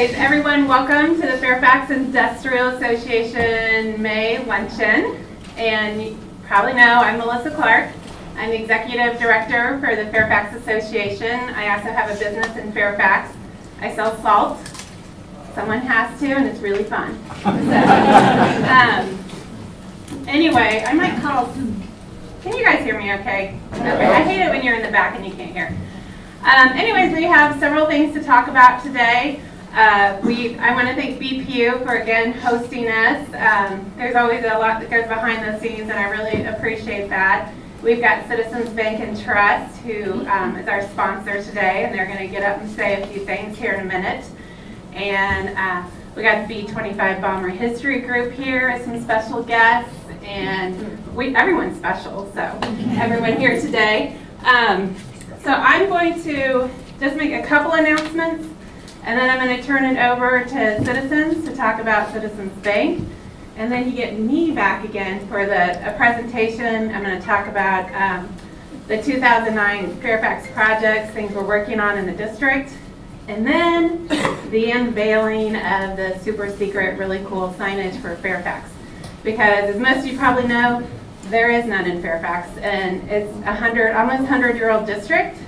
Anyways, everyone, welcome to the Fairfax Industrial Association May Luncheon. And you probably know I'm Melissa Clark. I'm the Executive Director for the Fairfax Association. I also have a business in Fairfax. I sell salt. Someone has to, and it's really fun. So, anyway, I might call. Can you guys hear me okay? Okay. I hate it when you're in the back and you can't hear. Anyways, we have several things to talk about today. I want to thank BPU for again hosting us. There's always a lot that goes behind the scenes, and I really appreciate that. We've got Citizens Bank and Trust, who is our sponsor today, and they're going to get up and say a few things here in a minute. And we got the B-25 Bomber History Group here as some special guests, and everyone's special, so everyone here today. So I'm going to just make a couple announcements, and then I'm going to turn it over to Citizens to talk about Citizens Bank. And then you get me back again for a presentation. I'm going to talk about the 2009 Fairfax projects, things we're working on in the district. And then the unveiling of the super secret, really cool signage for Fairfax. Because as most of you probably know, there is none in Fairfax, and it's almost 100-year-old district,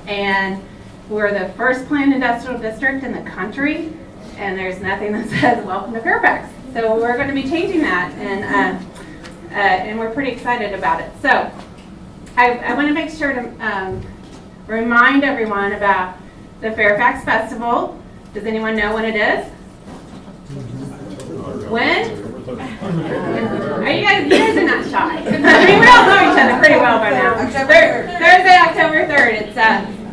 and we're the first planned industrial district in the country, and there's nothing that says welcome to Fairfax. So we're going to be changing that, and we're pretty excited about it. So I want to make sure to remind everyone about the Fairfax Festival. Does anyone know when it is? When? You guys are not shy. I mean, we all know each other pretty well by now. Thursday, October 3rd. It's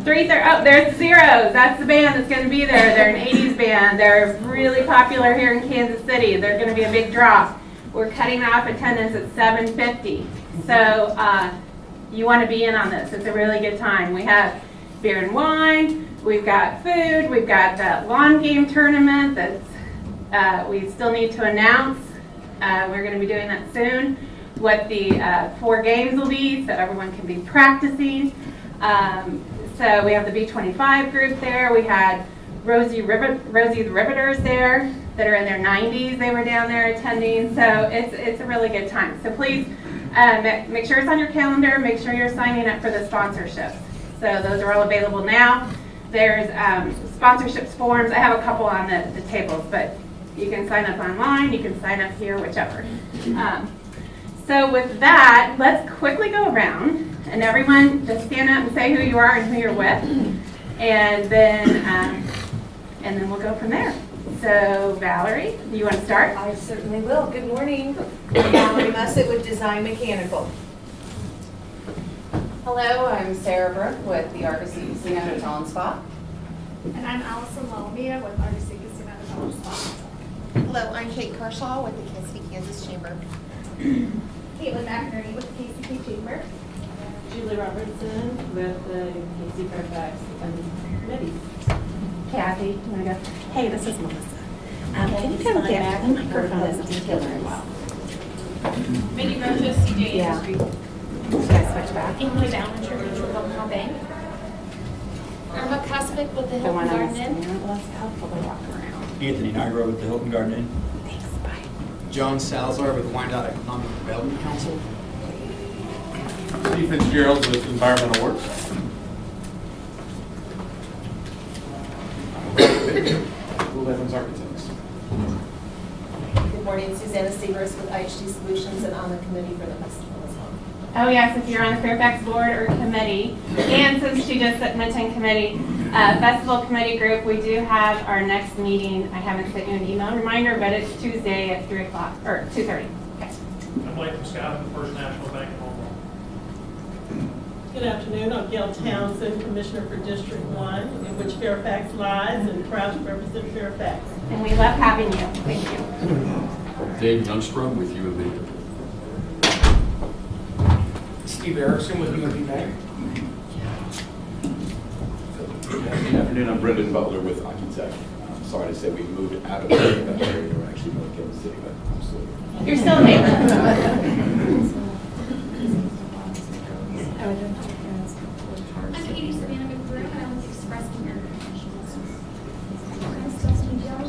3:30. Oh, there's Zeros. That's the band that's going to be there. They're an 80s band. They're really popular here in Kansas City. They're going to be a big draw. We're cutting off attendance at 7:50. So you want to be in on this. It's a really good time. We have beer and wine. We've got food. We've got that lawn game tournament that's we still need to announce. We're going to be doing that soon, what the 4 games will be, so everyone can be practicing. So we have the B-25 group there. We had Rosie the Riveters there that are in their 90s. They were down there attending, so it's a really good time. So please make sure it's on your calendar. Make sure you're signing up for the sponsorships. So those are all available now. There's sponsorships forms. I have a couple on the tables, but you can sign up online, you can sign up here, whichever. So with that, let's quickly go around, and everyone just stand up and say who you are and who you're with, and then we'll go from there. So Valerie, do you want to start? I certainly will. Good morning. I'm Valerie Mussett with Design Mechanical. Hello, I'm Sarah Brooke with the Argosy Casino Hotel and Spa. And I'm Allison Lalomia with Argosy Casino Hotel and Spa. Hello, I'm Kate Kershaw with the KCP Kansas Chamber. Caitlin McInerney with the KCP Chamber. Julie Robertson with the KC Fairfax Committee. Kathy, you want to go? Hey, this is Melissa. Can you come get the microphone isn't detailed very well. Minnie Rocha, CJ Industries. Should I switch back? Emily Ballinger with Republican Bank. Irma Kosvick with the The one Hilton on the Garden Inn. screen, well, it's helpful to walk around. Anthony Nigro with the Hilton Garden Inn. Thanks, bye. John Salazar with the Wyandotte Economic Development Council. Steve Fitzgerald with Environmental Works. Blue Evans Architects. Good morning, Susanna Sievers with IHG Solutions and on the committee for the festival as well. Oh yes, if you're on the Fairfax board or committee, and since she just mentioned committee, festival committee group, we do have our next meeting. I haven't sent you an email reminder, but it's Tuesday at 3 o'clock, or 2:30. Okay. I'm Blake Scott with the First National Bank of Omaha. Good afternoon, I'm Gail Townsend, Commissioner for District 1, in which Fairfax lies, and proud to represent Fairfax. And we love having you. Thank you. Dave Youngstrom with UMB. Steve Erickson with UMB Bank. Good afternoon, I'm Brendan Butler with Occutech. I'm sorry to say we moved out of the area. We're actually in Kansas City, but I'm still here. You're still a neighbor. I'm Katie Savannah McBroom, and I'm with Express Communications. I'm Stacey Jones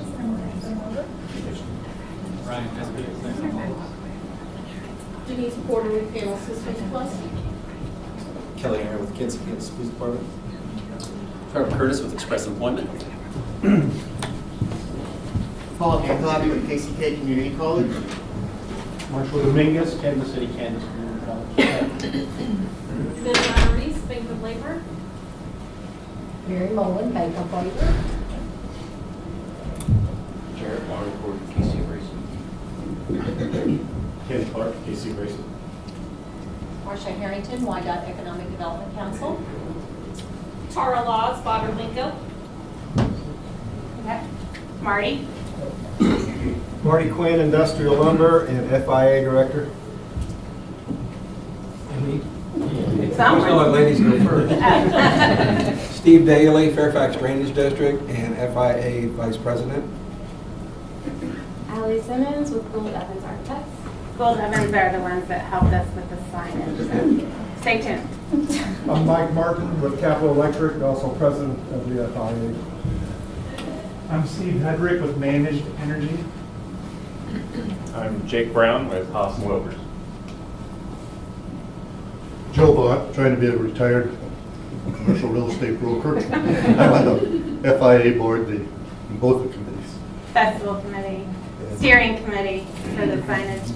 quarterly panel systems plus. Kelly Aaron with Kansas Police Department. Trevor Curtis with Express Employment. Paul Hancock with KCK Community College. Marshall Dominguez, Kansas City, Kansas Community College. Viviana Reese, Bank of Labor. Mary Mullen, Bank of Labor. Jared Waterford, KC Racing. Ken Clark, KC Racing. Marsha Harrington, YDOT Economic Development Council. Tara Laws, Botter Lingo. Okay. Marty? Marty Quinn, Industrial Lumber and FIA Director. Someone. I'll let ladies go first. Steve Daly, Fairfax Drainage District and FIA Vice President. Allie Simmons with Gould Evans Architects. Gold Evans are the ones that helped us with the signage, so stay tuned. I'm Mike Martin with Capital Electric, also President of the FIA. I'm Steve Hedrick with Managed Energy. I'm Jake Brown with Haas Movers. Joe Bott, trying to be a retired commercial real estate broker. I'm on the FIA board, in both the committees. Festival committee, steering committee for the signage.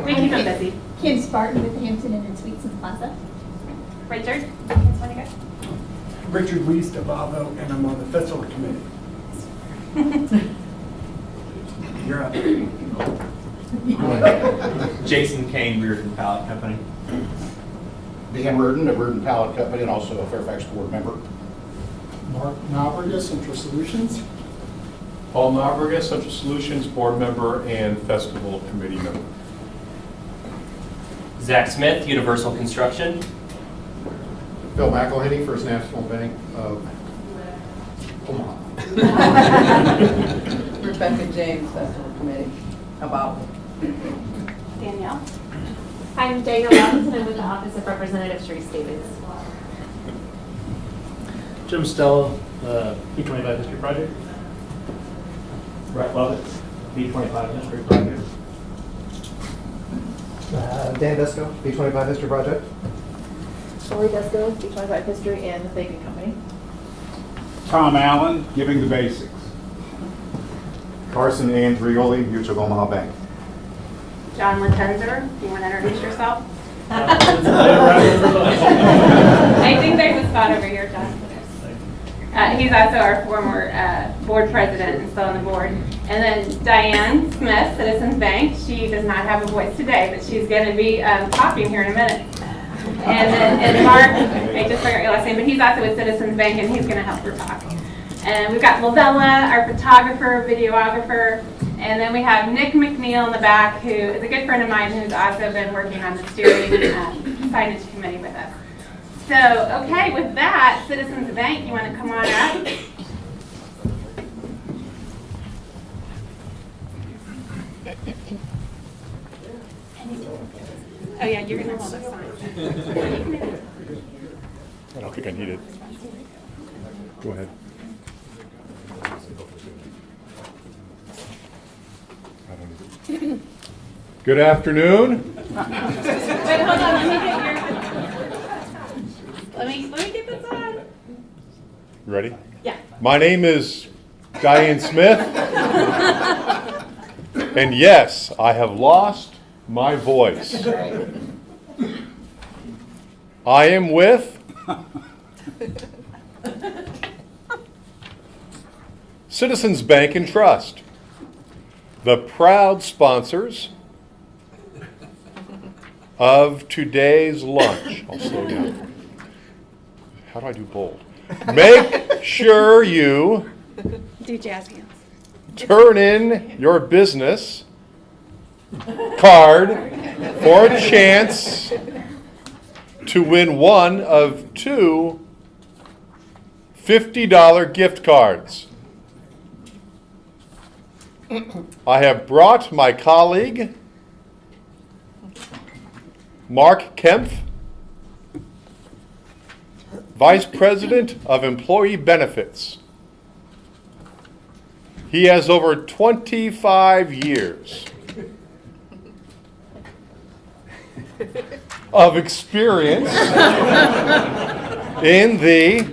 We keep them busy. Kim Spartan with Hampton Inn and Suites and Plaza. Richard, you want to go? Richard Weiss, Davavo, and I'm on the Festival Committee. You're up. Jason Kane, Reardon Pallet Company. Dan Reardon of Reardon Pallet Company and also a Fairfax board member. Mark Navarga, Central Solutions. Paul Navarga, Central Solutions board member and festival committee member. Zach Smith, Universal Construction. Phil McElhenney, First National Bank of Omaha. Rebecca James, Festival Committee. About. Danielle? I'm Daniel Robinson with the Office of Representative Sharice Davids. Jim Stella, P25 History Project. Brett Lovett, B25 History Project. Dan Desco, B25 History Project. Lori Desco, B25 History and the Bacon Company. Tom Allen, Giving the Basics. Carson Andrioli, Mutual of Omaha Bank. John Latenzer, do you want to introduce yourself? I think there's a spot over here, John. He's also our former board president and still on the board. And then Diane Smith, Citizens Bank. She does not have a voice today, but she's going to be talking here in a minute. And Mark, I just forgot your last name, but he's also with Citizens Bank and he's going to help her talk. And we've got Lavella, our photographer, videographer. And then we have Nick McNeil in the back, who is a good friend of mine who's also been working on the steering signage committee with us. So, okay, with that, Citizens Bank, you want to come on up? Oh yeah, you're going to hold us sign. I don't think I need it. Go ahead. Good afternoon. Wait, hold on, let me get this on. You ready? Yeah. My name is Diane Smith. And yes, I have lost my voice. I am with Citizens Bank and Trust, the proud sponsors of today's lunch. I'll slow down. How do I do bold? Make sure you Do jazz hands. turn in your business card for a chance to win one of two $50 gift cards. I have brought my colleague, Mark Kempf, Vice President of Employee Benefits. He has over 25 years of experience in the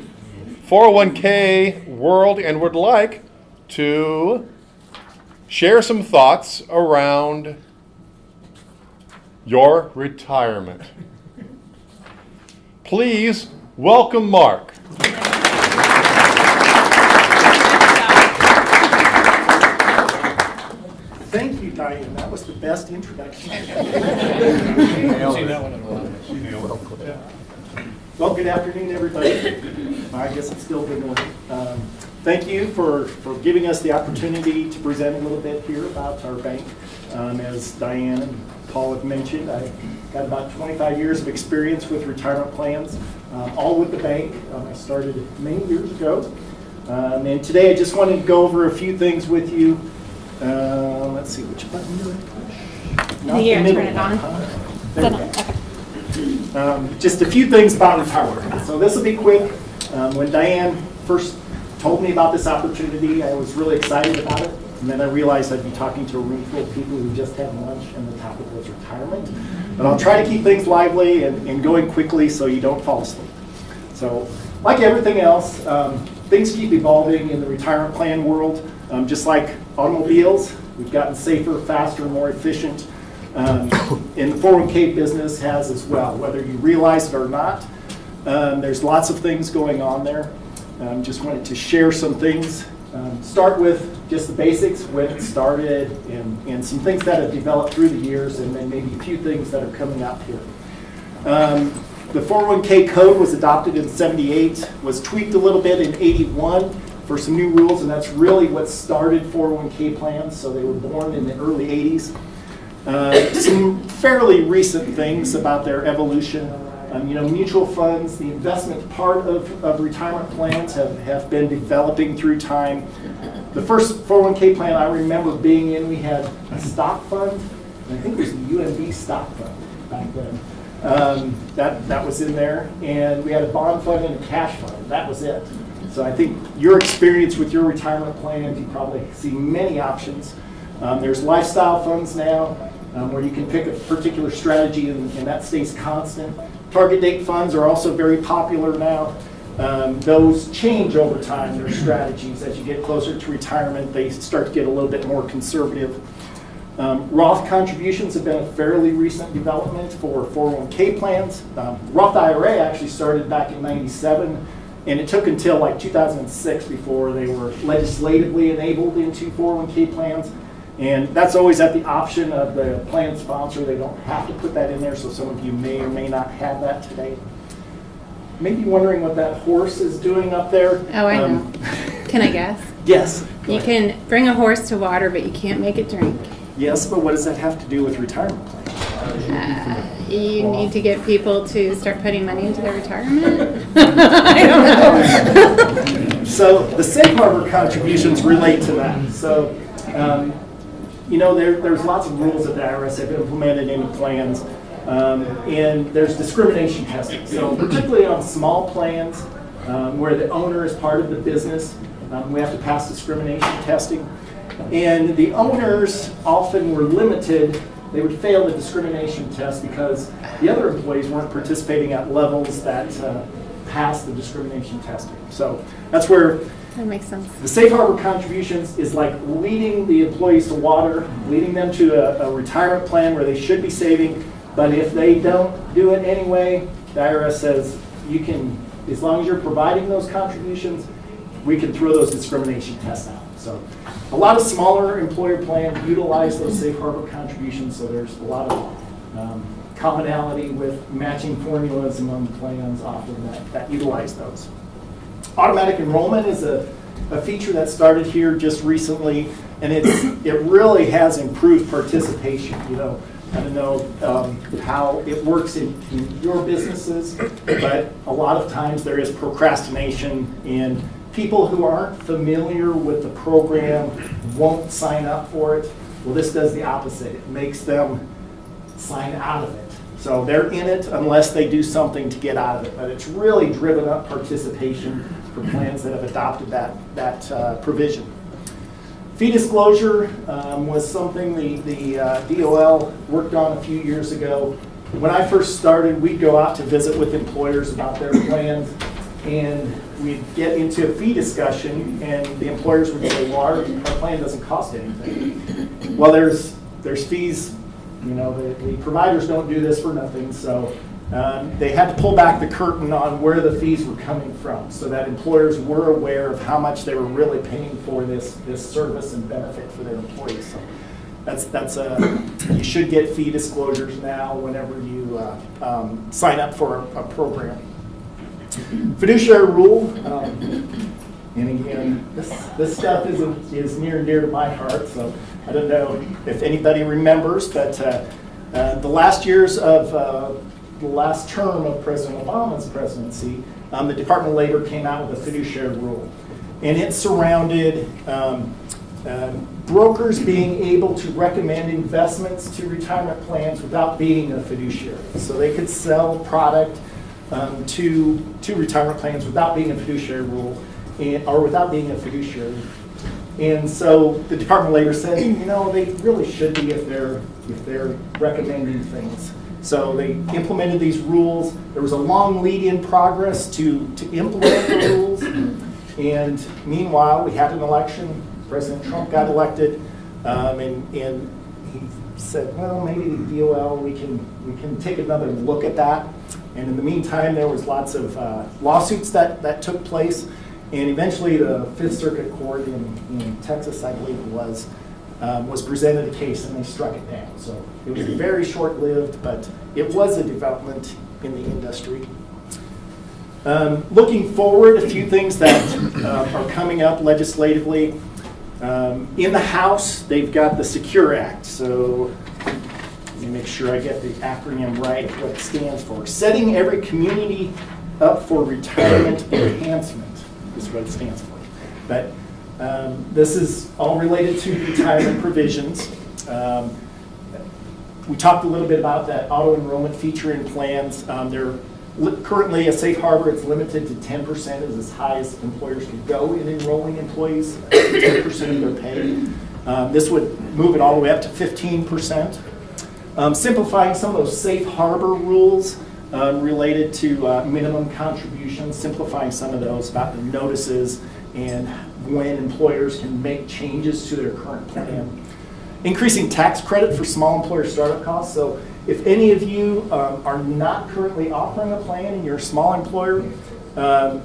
401k world and would like to share some thoughts around your retirement. Please welcome Mark. Thank you, Diane. That was the best introduction. Well, good afternoon, everybody. I guess it's still good morning. Thank you for giving us the opportunity to present a little bit here about our bank. As Diane and Paul have mentioned, I've got about 25 years of experience with retirement plans, all with the bank. I started many years ago. And today I just wanted to go over a few things with you. Let's see, which button do I push? Not Here, the middle turn it on. one, huh? There we go. Just a few things about retirement. So this will be quick. When Diane first told me about this opportunity, I was really excited about it. And then I realized I'd be talking to a room full of people who just had lunch and the topic was retirement. But I'll try to keep things lively and going quickly so you don't fall asleep. So like everything else, things keep evolving in the retirement plan world. Just like automobiles, we've gotten safer, faster, more efficient. And the 401k business has as well, whether you realize it or not. There's lots of things going on there. Just wanted to share some things. Start with just the basics, when it started, and some things that have developed through the years, and then maybe a few things that are coming up here. The 401k code was adopted in '78, was tweaked a little bit in '81 for some new rules, and that's really what started 401k plans, so they were born in the early '80s. Some fairly recent things about their evolution. Mutual funds, the investment part of retirement plans have been developing through time. The first 401k plan I remember being in, we had a stock fund, and I think it was the UMB stock fund back then. That was in there, and we had a bond fund and a cash fund. That was it. So I think your experience with your retirement plans, you probably see many options. There's lifestyle funds now, where you can pick a particular strategy and that stays constant. Target date funds are also very popular now. Those change over time, their strategies. As you get closer to retirement, they start to get a little bit more conservative. Roth contributions have been a fairly recent development for 401k plans. Roth IRA actually started back in '97, and it took until like 2006 before they were legislatively enabled into 401k plans. And that's always at the option of the plan sponsor. They don't have to put that in there, so some of you may or may not have that today. Maybe wondering what that horse is doing up there. Oh, I know. Can I guess? Yes. You can bring a horse to water, but you can't make it drink. Yes, but what does that have to do with retirement plans? You need to get people to start putting money into their retirement. I don't know. So the safe harbor contributions relate to that. So, there's lots of rules that the IRS have implemented into plans, and there's discrimination testing. So particularly on small plans where the owner is part of the business, we have to pass discrimination testing. And the owners often were limited. They would fail the discrimination test because the other employees weren't participating at levels that passed the discrimination testing. So that's where that makes sense. The safe harbor contributions is like leading the employees to water, leading them to a retirement plan where they should be saving. But if they don't do it anyway, the IRS says you can, as long as you're providing those contributions, we can throw those discrimination tests out. So a lot of smaller employer plans utilize those safe harbor contributions, so there's a lot of commonality with matching formulas among plans often that utilize those. Automatic enrollment is a feature that started here just recently, and it really has improved participation. I don't know how it works in your businesses, but a lot of times there is procrastination, and people who aren't familiar with the program won't sign up for it. Well, this does the opposite. It makes them sign out of it. So they're in it unless they do something to get out of it. But it's really driven up participation for plans that have adopted that provision. Fee disclosure was something the DOL worked on a few years ago. when I first started, we'd go out to visit with employers about their plans, and we'd get into a fee discussion, and the employers would say, well, our plan doesn't cost anything. Well, there's fees, you know, the providers don't do this for nothing, so they had to pull back the curtain on where the fees were coming from, so that employers were aware of how much they were really paying for this service and benefit for their employees. So that's you should get fee disclosures now whenever you sign up for a program. Fiduciary rule, and again, this stuff is near and dear to my heart, so I don't know if anybody remembers, but the last years of the last term of President Obama's presidency, the Department of Labor came out with a fiduciary rule, and it surrounded brokers being able to recommend investments to retirement plans without being a fiduciary. So they could sell product to retirement plans without being a fiduciary rule, or without being a fiduciary. And so the Department of Labor said, you know, they really should be if they're recommending things. So they implemented these rules. There was a long lead-in progress to implement the rules. And meanwhile, we had an election. President Trump got elected, and he said, well, maybe the DOL, we can take another look at that. And in the meantime, there was lots of lawsuits that took place. And eventually the Fifth Circuit Court in Texas, I believe it was presented a case and they struck it down. So it was very short-lived, but it was a development in the industry. Looking forward, a few things that are coming up legislatively. In the House, they've got the Secure Act. So let me make sure I get the acronym right, what it stands for. Setting every community up for retirement enhancement is what it stands for. But this is all related to retirement provisions. We talked a little bit about that auto enrollment feature in plans. They're currently a safe harbor. It's limited to 10%, is as high as employers can go in enrolling employees, 10% of their pay. This would move it all the way up to 15%. Simplifying some of those safe harbor rules related to minimum contributions, simplifying some of those about the notices and when employers can make changes to their current plan. Increasing tax credit for small employer startup costs. So if any of you are not currently offering a plan and you're a small employer,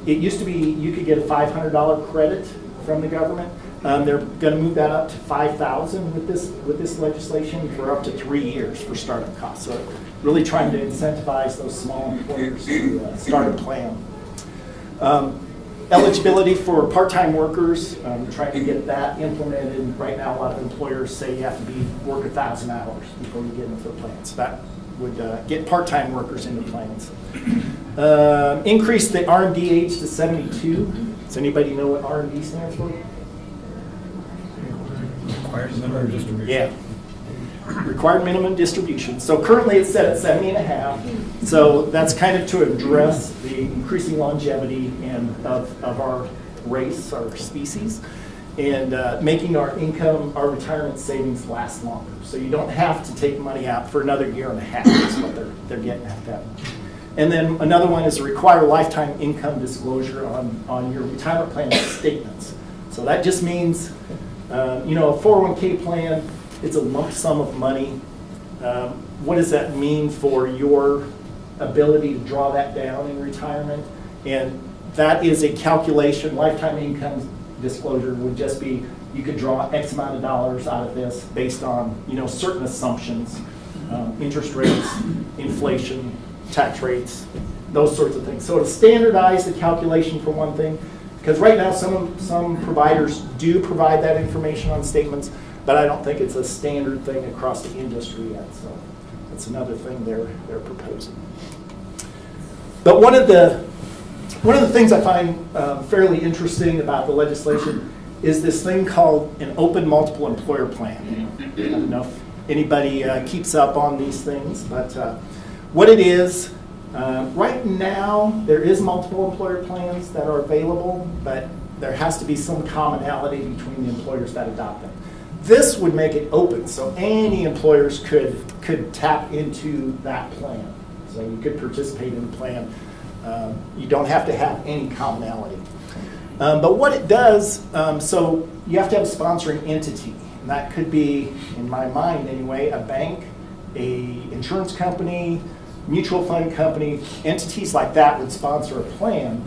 it used to be you could get a $500 credit from the government. They're going to move that up to $5,000 with this legislation for up to 3 years for startup costs. So really trying to incentivize those small employers to start a plan. Eligibility for part-time workers, trying to get that implemented. Right now, a lot of employers say you have to work 1,000 hours before you get into the plan. So that would get part-time workers into plans. Increase the R&D age to 72. Does anybody know what R&D stands for? Requires minimum distribution. Yeah. Required minimum distribution. So currently it's set at 70.5. So that's kind of to address the increasing longevity of our race, our species, and making our income, our retirement savings last longer. So you don't have to take money out for another year and a half. Is what they're getting at that. And then another one is require lifetime income disclosure on your retirement plan statements. So that just means, a 401k plan, it's a lump sum of money. What does that mean for your ability to draw that down in retirement? And that is a calculation. Lifetime income disclosure would just be you could draw X amount of dollars out of this based on certain assumptions, interest rates, inflation, tax rates, those sorts of things. So to standardize the calculation for one thing, because right now some providers do provide that information on statements, but I don't think it's a standard thing across the industry yet. So that's another thing they're proposing. But one of the things I find fairly interesting about the legislation is this thing called an open multiple employer plan. I don't know if anybody keeps up on these things, but what it is, right now there is multiple employer plans that are available, but there has to be some commonality between the employers that adopt them. This would make it open, so any employers could tap into that plan. So you could participate in the plan. You don't have to have any commonality. But what it does, so you have to have a sponsoring entity. And that could be, in my mind anyway, a bank, a insurance company, mutual fund company. Entities like that would sponsor a plan,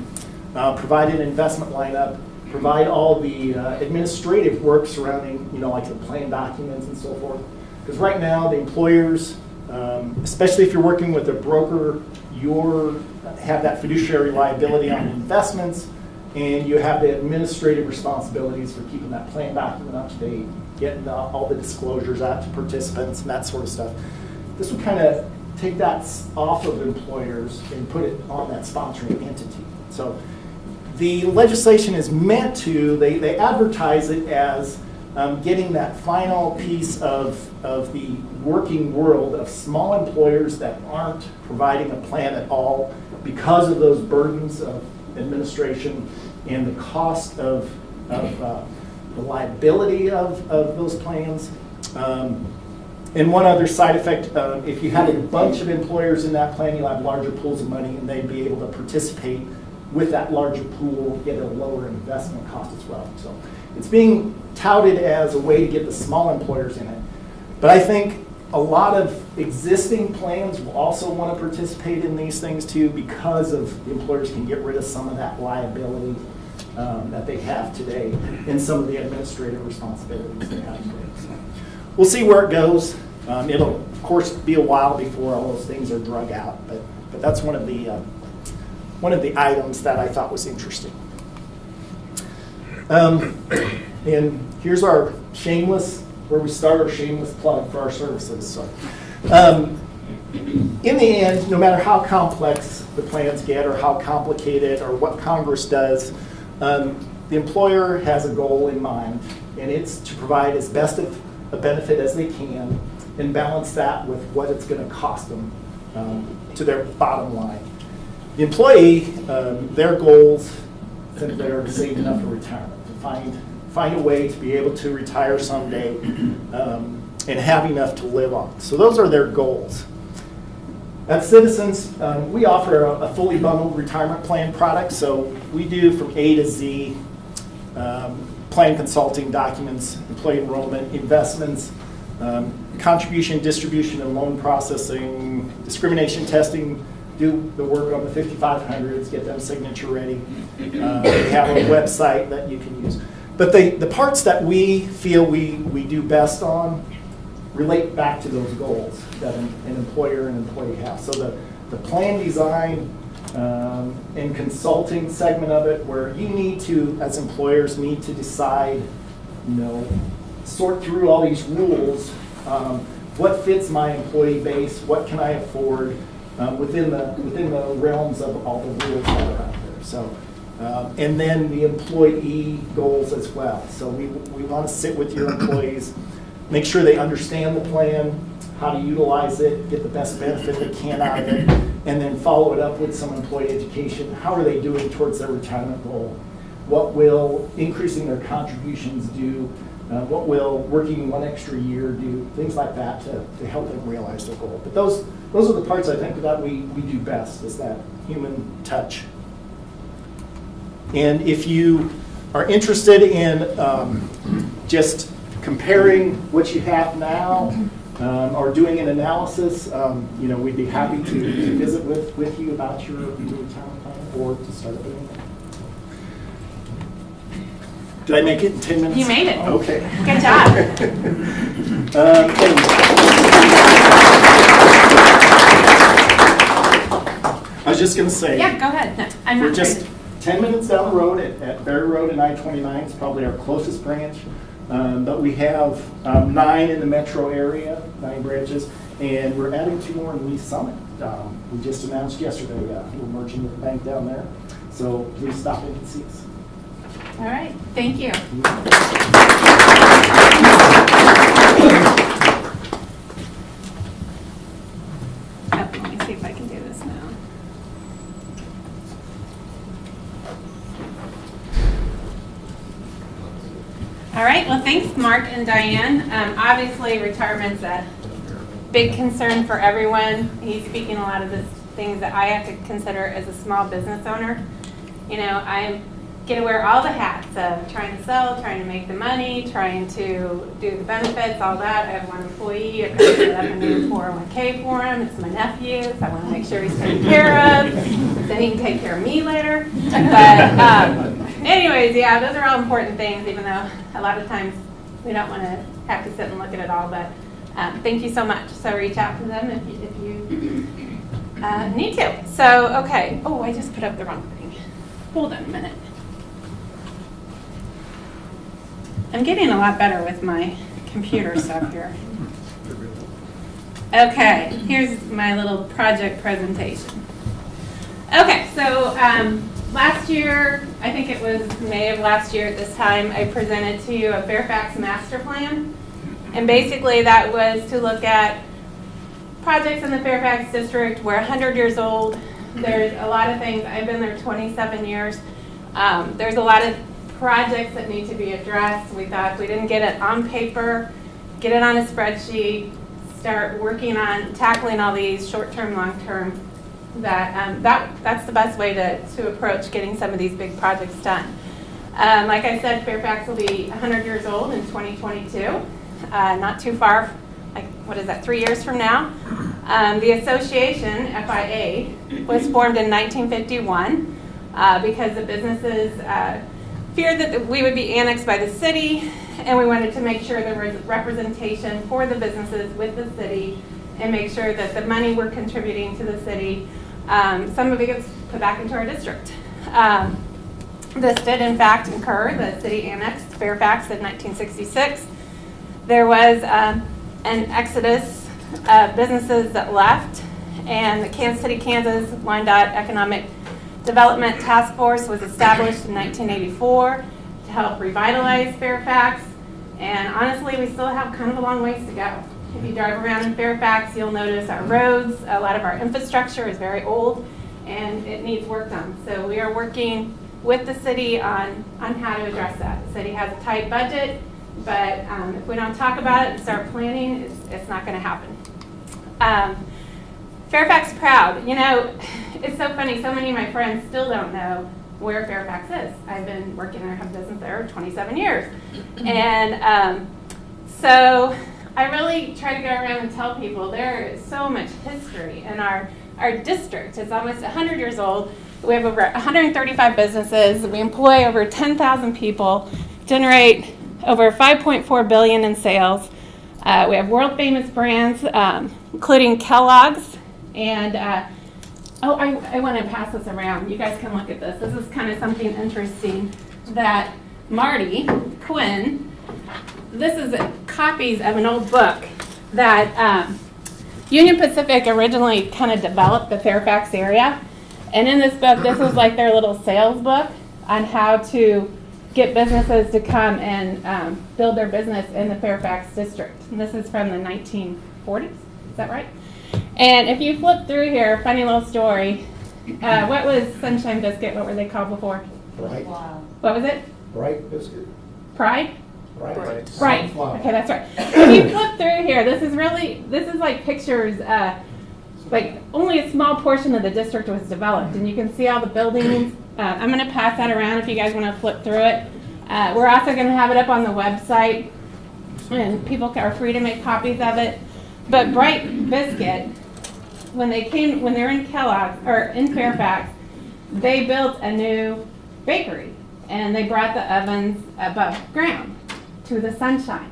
provide an investment lineup, provide all the administrative work surrounding, like the plan documents and so forth. Because right now, the employers, especially if you're working with a broker, you have that fiduciary liability on investments, and you have the administrative responsibilities for keeping that plan document up to date, getting all the disclosures out to participants and that sort of stuff. This would kind of take that off of employers and put it on that sponsoring entity. So the legislation is meant to, they advertise it as getting that final piece of the working world of small employers that aren't providing a plan at all because of those burdens of administration and the cost of the liability of those plans. And one other side effect, if you have a bunch of employers in that plan, you'll have larger pools of money and they'd be able to participate with that larger pool, get a lower investment cost as well. So it's being touted as a way to get the small employers in it. But I think a lot of existing plans will also want to participate in these things too, because of the employers can get rid of some of that liability that they have today and some of the administrative responsibilities they have today. So we'll see where it goes. It'll, of course, be a while before all those things are drug out, but that's one of the items that I thought was interesting. And here's our shameless, where we start our shameless plug for our services. So, in the end, no matter how complex the plans get or how complicated or what Congress does, the employer has a goal in mind, and it's to provide as best of a benefit as they can and balance that with what it's going to cost them to their bottom line. The employee, their goals simply are to save enough for retirement, to find a way to be able to retire someday and have enough to live on. So those are their goals. At Citizens, we offer a fully bundled retirement plan product. So we do from A to Z, plan consulting, documents, employee enrollment, investments, contribution, distribution, and loan processing, discrimination testing, do the work on the 5500s, get them signature ready. We have a website that you can use. But the parts that we feel we do best on relate back to those goals that an employer and employee have. So the plan design and consulting segment of it, where you need to, as employers, need to decide, sort through all these rules, what fits my employee base, what can I afford, within the realms of all the rules that are out there. So, and then the employee goals as well. So we want to sit with your employees, make sure they understand the plan, how to utilize it, get the best benefit they can out of it, and then follow it up with some employee education. How are they doing towards their retirement goal? What will increasing their contributions do? What will working one extra year do? Things like that to help them realize their goal. But those are the parts I think that we do best, is that human touch. And if you are interested in just comparing what you have now or doing an analysis, we'd be happy to visit with you about your retirement plan or to start up anything. Did I make it in 10 minutes? You made it. Okay. Good job. I was just going to say. Yeah, go ahead. No, I'm We're not just ready. 10 minutes down the road at Berry Road and I-29. It's probably our closest branch. But we have 9 in the metro area, 9 branches, and we're adding 2 more in Lee Summit. We just announced yesterday we're merging with the bank down there. So please stop in and see us. All right. Thank you. Let me see if I can do this now. All right, well, thanks, Mark and Diane. Obviously, retirement's a big concern for everyone. He's speaking a lot of the things that I have to consider as a small business owner. You know, I get to wear all the hats of trying to sell, trying to make the money, trying to do the benefits, all that. I have one employee. I've got to set up a new 401k for him. It's my nephew, so I want to make sure he's taken care of, so he can take care of me later. But anyways, yeah, those are all important things, even though a lot of times we don't want to have to sit and look at it all. But thank you so much. So reach out to them if you need to. So, okay. Oh, I just put up the wrong thing. Hold on a minute. I'm getting a lot better with my computer stuff here. Okay, here's my little project presentation. Okay, so last year, I think it was May of last year at this time, I presented to you a Fairfax master plan. And basically that was to look at projects in the Fairfax district. We're 100 years old. There's a lot of things. I've been there 27 years. There's a lot of projects that need to be addressed. We thought if we didn't get it on paper, get it on a spreadsheet, start working on tackling all these short-term, long-term, that's the best way to approach getting some of these big projects done. Like I said, Fairfax will be 100 years old in 2022, not too far, like what is that, 3 years from now. The association, FIA, was formed in 1951 because the businesses feared that we would be annexed by the city, and we wanted to make sure there was representation for the businesses with the city and make sure that the money we're contributing to the city, some of it gets put back into our district. This did in fact occur. The city annexed Fairfax in 1966. There was an exodus of businesses that left, and the Kansas City, Kansas Wyandotte Economic Development Task Force was established in 1984 to help revitalize Fairfax. And honestly, we still have kind of a long ways to go. If you drive around in Fairfax, you'll notice our roads, a lot of our infrastructure is very old and it needs work done. So we are working with the city on how to address that. The city has a tight budget, but if we don't talk about it and start planning, it's not going to happen. Fairfax Proud. You know, it's so funny. So many of my friends still don't know where Fairfax is. I've been working there, have business there 27 years. And so I really try to go around and tell people there is so much history in our district. It's almost 100 years old. We have over 135 businesses. We employ over 10,000 people, generate over $5.4 billion in sales. We have world famous brands, including Kellogg's. And I want to pass this around. You guys can look at this. This is kind of something interesting that Marty Quinn, this is copies of an old book that Union Pacific originally kind of developed the Fairfax area. And in this book, this was like their little sales book on how to get businesses to come and build their business in the Fairfax district. And this is from the 1940s, is that right? And if you flip through here, funny little story. What was Sunshine Biscuit? What were they called before? Right. Wow. What was it? Bright biscuit. Pride? Right. Right. Okay, that's right. If you flip through here, this is like pictures, like only a small portion of the district was developed, and you can see all the buildings. I'm going to pass that around if you guys want to flip through it. We're also going to have it up on the website, and people are free to make copies of it. But Bright Biscuit, when they're in Kellogg's or in Fairfax, they built a new bakery, and they brought the ovens above ground to the Sunshine.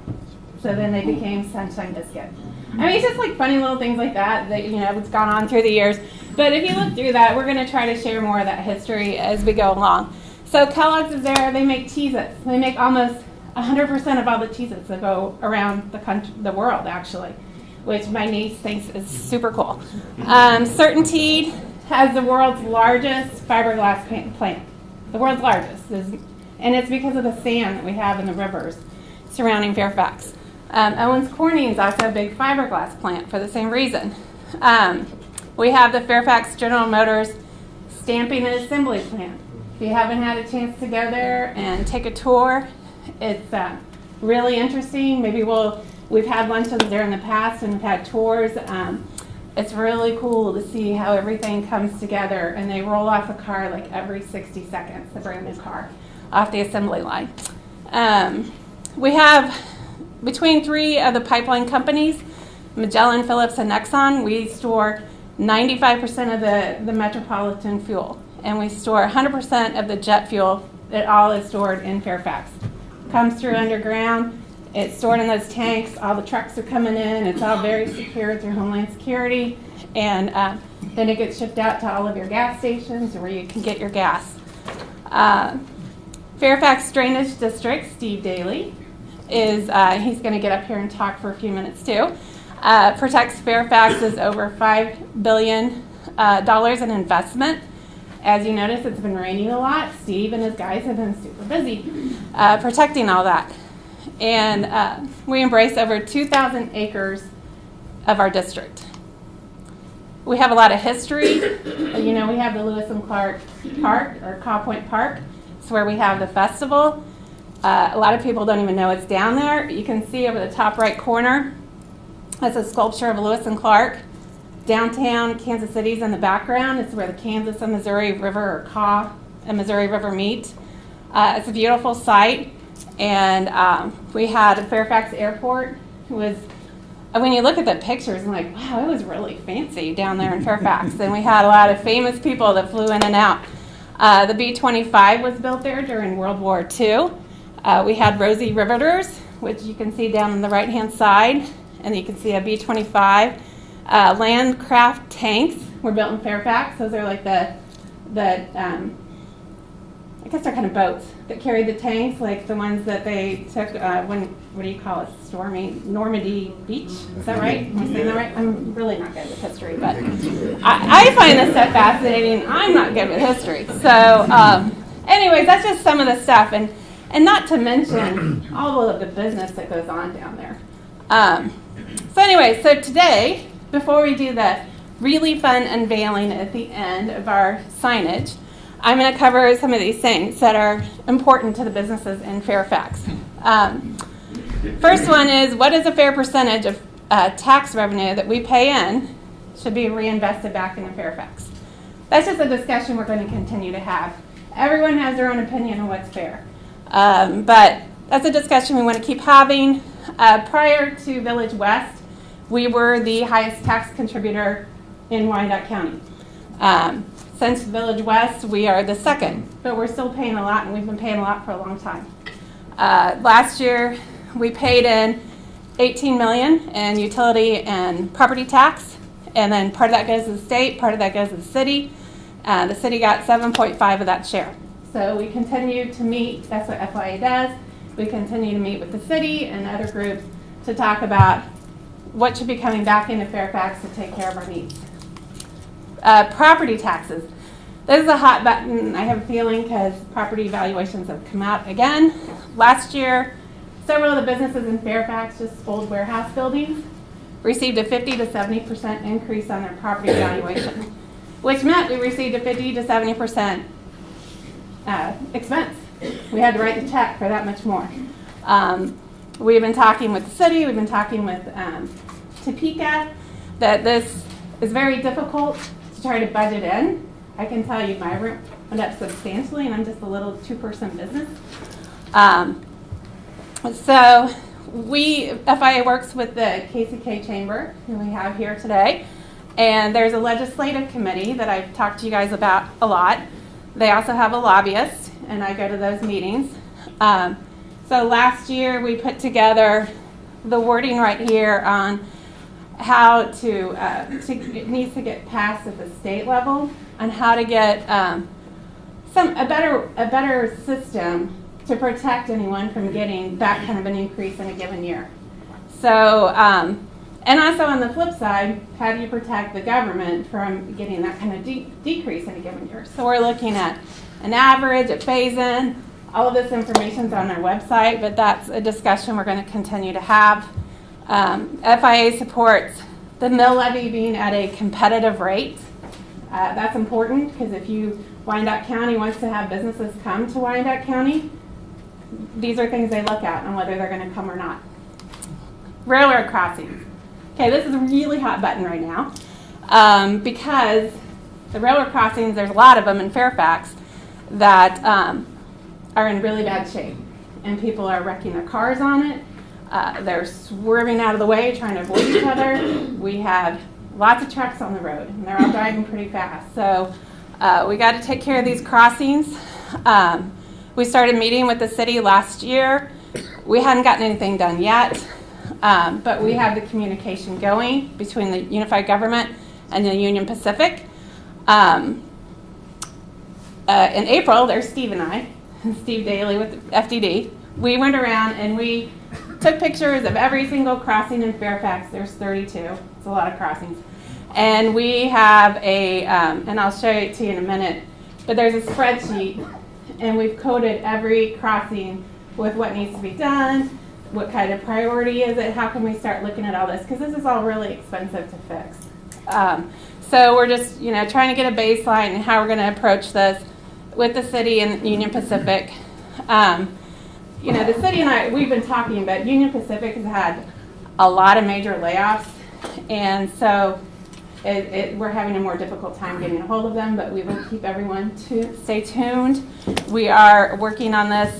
So then they became Sunshine Biscuit. I mean, it's just like funny little things like that it's gone on through the years. But if you look through that, we're going to try to share more of that history as we go along. So Kellogg's is there. They make Cheez-Its. They make almost 100% of all the Cheez-Its that go around the world, actually, which my niece thinks is super cool. Certainty has the world's largest fiberglass plant. The world's largest. And it's because of the sand that we have in the rivers surrounding Fairfax. Owens Corning is also a big fiberglass plant for the same reason. We have the Fairfax General Motors stamping and assembly plant. If you haven't had a chance to go there and take a tour, it's really interesting. We've had luncheons there in the past and we've had tours. It's really cool to see how everything comes together, and they roll off a car like every 60 seconds, a brand new car off the assembly line. We have, between 3 of the pipeline companies, Magellan, Phillips, and Exxon, we store 95% of the metropolitan fuel, and we store 100% of the jet fuel. It all is stored in Fairfax. Comes through underground. It's stored in those tanks. All the trucks are coming in. It's all very secure through Homeland Security. And then it gets shipped out to all of your gas stations where you can get your gas. Fairfax Drainage District, Steve Daly, he's going to get up here and talk for a few minutes too. Protects Fairfax's over $5 billion in investment. As you notice, it's been raining a lot. Steve and his guys have been super busy protecting all that. And we embrace over 2,000 acres of our district. We have a lot of history. We have the Lewis and Clark Park, or Caw Point Park. It's where we have the festival. A lot of people don't even know it's down there. You can see over the top right corner, that's a sculpture of Lewis and Clark. Downtown Kansas City's in the background. It's where the Kansas and Missouri River, or Caw and Missouri River meet. It's a beautiful site. And we had Fairfax Airport. When you look at the pictures, I'm like, wow, it was really fancy down there in Fairfax. And we had a lot of famous people that flew in and out. The B-25 was built there during World War II. We had Rosie Riveters, which you can see down on the right-hand side. And you can see a B-25. Landcraft tanks were built in Fairfax. Those are like I guess they're kind of boats that carried the tanks, like the ones that they took what do you call it, Normandy Beach? Is that right? Am I saying that right? I'm really not good with history, but I find this stuff fascinating. I'm not good with history. So anyways, that's just some of the stuff, and not to mention all of the business that goes on down there. So today, before we do the really fun unveiling at the end of our signage, I'm going to cover some of these things that are important to the businesses in Fairfax. First one is, what is a fair percentage of tax revenue that we pay in should be reinvested back into Fairfax? That's just a discussion we're going to continue to have. Everyone has their own opinion on what's fair. But that's a discussion we want to keep having. Prior to Village West, we were the highest tax contributor in Wyandotte County. Since Village West, we are the second, but we're still paying a lot, and we've been paying a lot for a long time. Last year, we paid in $18 million in utility and property tax, and then part of that goes to the state, part of that goes to the city. The city got 7.5 of that share. So we continue to meet, that's what FIA does. We continue to meet with the city and other groups to talk about what should be coming back into Fairfax to take care of our needs. Property taxes. This is a hot button, I have a feeling, because property valuations have come out again. Last year, several of the businesses in Fairfax, just old warehouse buildings, received a 50 to 70% increase on their property valuation, which meant we received a 50 to 70% expense. We had to write the check for that much more. We've been talking with the city, we've been talking with Topeka, that this is very difficult to try to budget in. I can tell you my rent went up substantially, and I'm just a little 2-person business. So FIA works with the KCK Chamber, who we have here today, and there's a legislative committee that I've talked to you guys about a lot. They also have a lobbyist, and I go to those meetings. So last year we put together the wording right here on how it needs to get passed at the state level, on how to get a better system to protect anyone from getting that kind of an increase in a given year. So, and also on the flip side, how do you protect the government from getting that kind of decrease in a given year? So we're looking at an average, a phase-in. All of this information is on our website, but that's a discussion we're going to continue to have. FIA supports the mill levy being at a competitive rate. That's important because if Wyandotte County wants to have businesses come to Wyandotte County, these are things they look at on whether they're going to come or not. Railroad crossings. Okay, this is a really hot button right now because the railroad crossings, there's a lot of them in Fairfax that are in really bad shape, and people are wrecking their cars on it. They're swerving out of the way, trying to avoid each other. We have lots of trucks on the road, and they're all driving pretty fast. So we got to take care of these crossings. We started meeting with the city last year. We hadn't gotten anything done yet, but we have the communication going between the unified government and the Union Pacific. In April, there's Steve and I, Steve Daly with FDD. We went around and we took pictures of every single crossing in Fairfax. There's 32. It's a lot of crossings. And we have and I'll show it to you in a minute, but there's a spreadsheet, and we've coded every crossing with what needs to be done, what kind of priority is it, how can we start looking at all this, because this is all really expensive to fix. So we're just, trying to get a baseline and how we're going to approach this with the city and Union Pacific. The city and I, we've been talking, but Union Pacific has had a lot of major layoffs, and so we're having a more difficult time getting a hold of them, but we will keep everyone to stay tuned. We are working on this.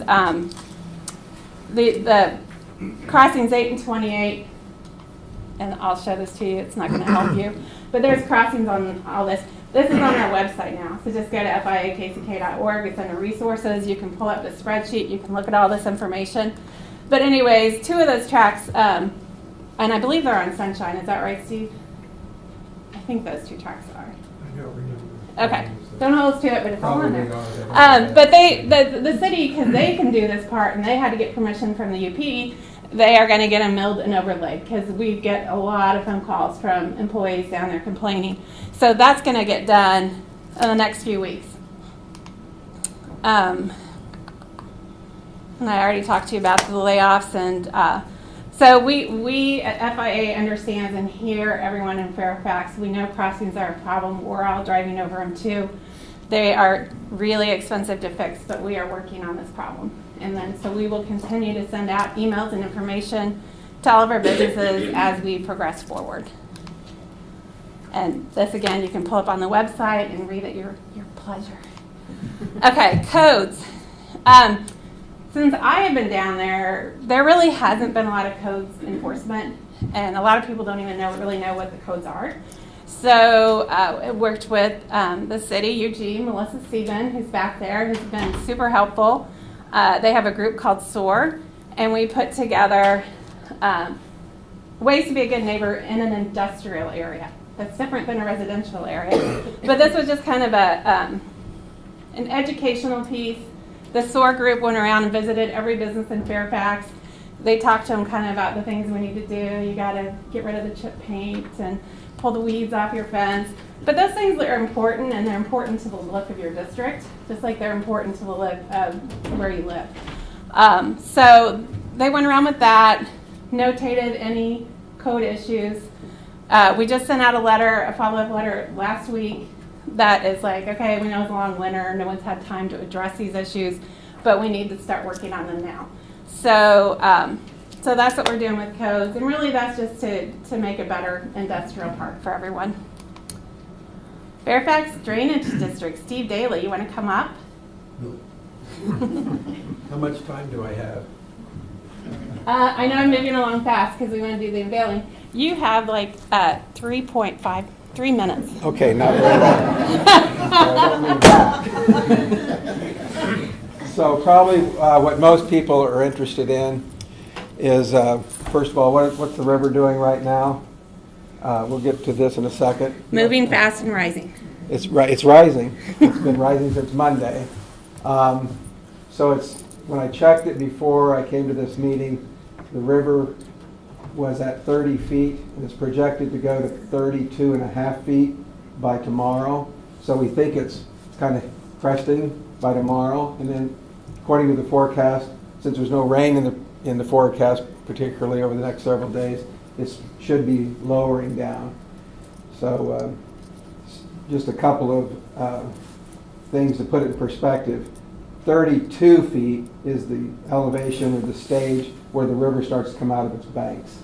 The crossings 8 and 28, and I'll show this to you. It's not going to help you, but there's crossings on all this. This is on our website now, so just go to fiakck.org. It's under resources. You can pull up the spreadsheet. You can look at all this information. But anyways, 2 of those tracks, and I believe they're on Sunshine. Is that right, Steve? I think those 2 tracks are. I don't remember. Okay. Don't hold us to it, but it's all on there. Probably But the city, because they can do this part, and they had to get permission from the UP, they are going to get them milled and overlaid, because we get a lot of phone calls from employees down there complaining. So that's going to get done in the next few weeks. And I already talked to you about the layoffs, and so we at FIA understands and hear everyone in Fairfax. We know crossings are a problem. We're all driving over them too. They are really expensive to fix, but we are working on this problem. And then so we will continue to send out emails and information to all of our businesses as we progress forward. And this, again, you can pull up on the website and read at your pleasure. Okay, codes. Since I have been down there, there really hasn't been a lot of codes enforcement, and a lot of people don't even really know what the codes are. So I worked with the city, UG, Melissa Steven, who's back there, who's been super helpful. They have a group called SOAR, and we put together ways to be a good neighbor in an industrial area. That's different than a residential area. But this was just kind of an educational piece. The SOAR group went around and visited every business in Fairfax. They talked to them kind of about the things we need to do. You got to get rid of the chip paint and pull the weeds off your fence. But those things are important, and they're important to the look of your district, just like they're important to the look of where you live. So they went around with that, notated any code issues. We just sent out a follow-up letter last week that is like, okay, we know it's a long winter, no one's had time to address these issues, but we need to start working on them now. So so that's what we're doing with codes, and really that's just to make a better industrial park for everyone. Fairfax Drainage District, Steve Daly, you want to come up? No. How much time do I have? I know I'm moving along fast because we want to do the unveiling. You have like 3 minutes. Okay, not very long. So probably what most people are interested in is, first of all, what's the river doing right now? We'll get to this in a second. Moving fast and rising. It's rising. It's been rising since Monday. So when I checked it before I came to this meeting, the river was at 30 feet, and it's projected to go to 32 and a half feet by tomorrow. So we think it's kind of cresting by tomorrow. And then according to the forecast, since there's no rain in the forecast, particularly over the next several days, it should be lowering down. So just a couple of things to put it in perspective. 32 feet is the elevation or the stage where the river starts to come out of its banks.